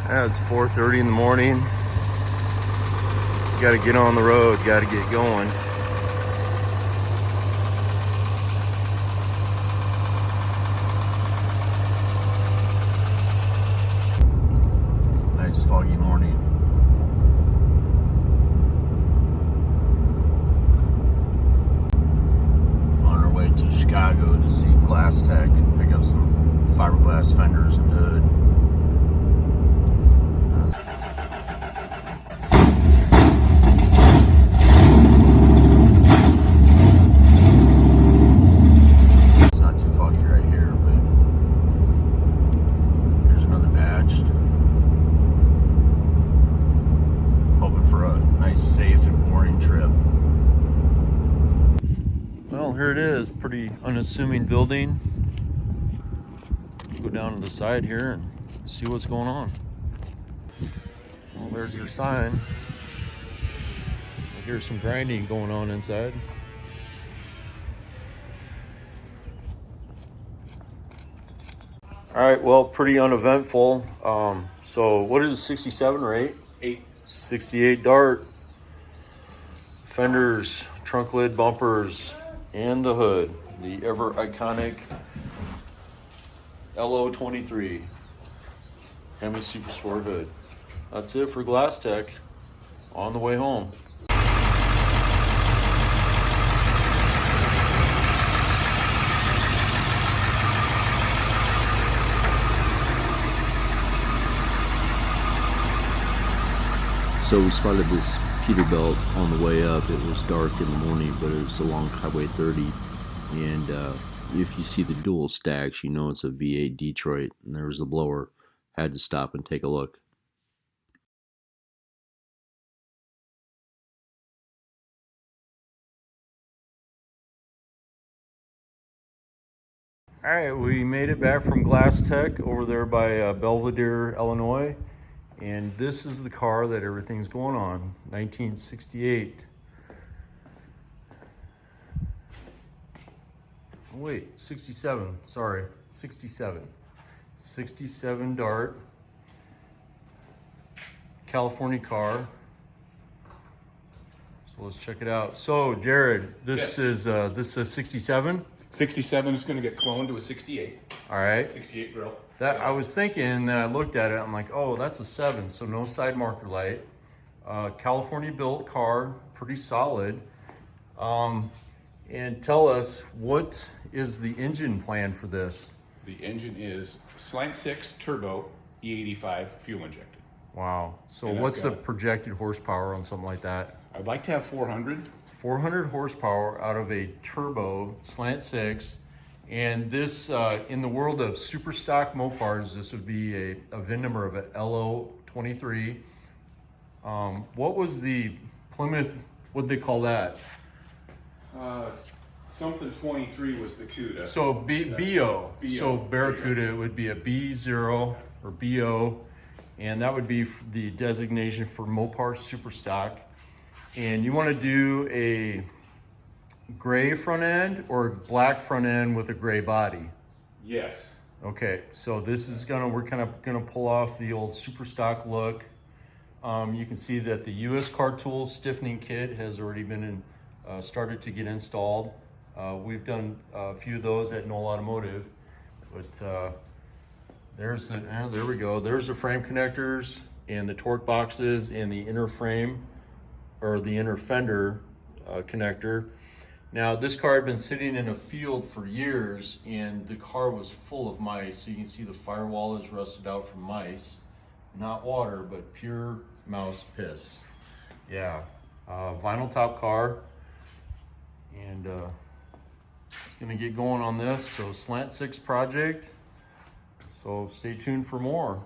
Yeah, it's 4:30 in the morning. Got to get on the road, got to get going. Nice foggy morning. On our way to Chicago to see Glass Tek, pick up some fiberglass fenders and hood. It's not too foggy right here, but here's another patch. Hoping for a nice, safe, and boring trip. Well, here it is. Pretty unassuming building. Go down to the side here and see what's going on. Well, there's your sign. I hear some grinding going on inside. All right, well, pretty uneventful. So what is it, 67 or 8? 8. 68 Dart. Fenders, trunk lid bumpers, and the hood. The ever iconic LO23 Hemi Super Sport hood. That's it for Glass Tek on the way home. So we spotted this Peterbilt on the way up. It was dark in the morning, but it was along Highway 30. And if you see the dual stacks, you know it's a V8 Detroit. And there was a blower. Had to stop and take a look. All right, we made it back from Glass Tek over there by Belvedere, Illinois. And this is the car that everything's going on, 1968. Oh, wait, 67, sorry, 67. 67 Dart, California car. So let's check it out. So Jared, this is 67? 67 is going to get cloned to a 68. All right. 68 grill. That I was thinking, and then I looked at it. I'm like, oh, that's a 7, so no side marker light. California built car, pretty solid. And tell us, what is the engine plan for this? The engine is Slant 6 turbo E85 fuel injected. Wow. So And what's the projected horsepower on something like that? I'd like to have 400. 400 horsepower out of a turbo Slant 6. And this, in the world of super stock Mopars, this would be a VIN number of an LO23. What was the Plymouth, what'd they call that? Something 23 was the CUDA. So BO. So Barracuda would be a B0 or BO, and that would be the designation for Mopar super stock. And you want to do a gray front end or black front end with a gray body? Yes. Okay, so this is we're kind of gonna pull off the old super stock look. You can see that the US Car Tools stiffening kit has already been started to get installed. We've done a few of those at Noel Automotive, but there we go. There's the frame connectors and the torque boxes and the inner frame or the inner fender connector. Now, this car had been sitting in a field for years, and the car was full of mice. So you can see the firewall is rusted out from mice. Not water, but pure mouse piss. Yeah, vinyl top car. And it's gonna get going on this. So Slant 6 project. So stay tuned for more.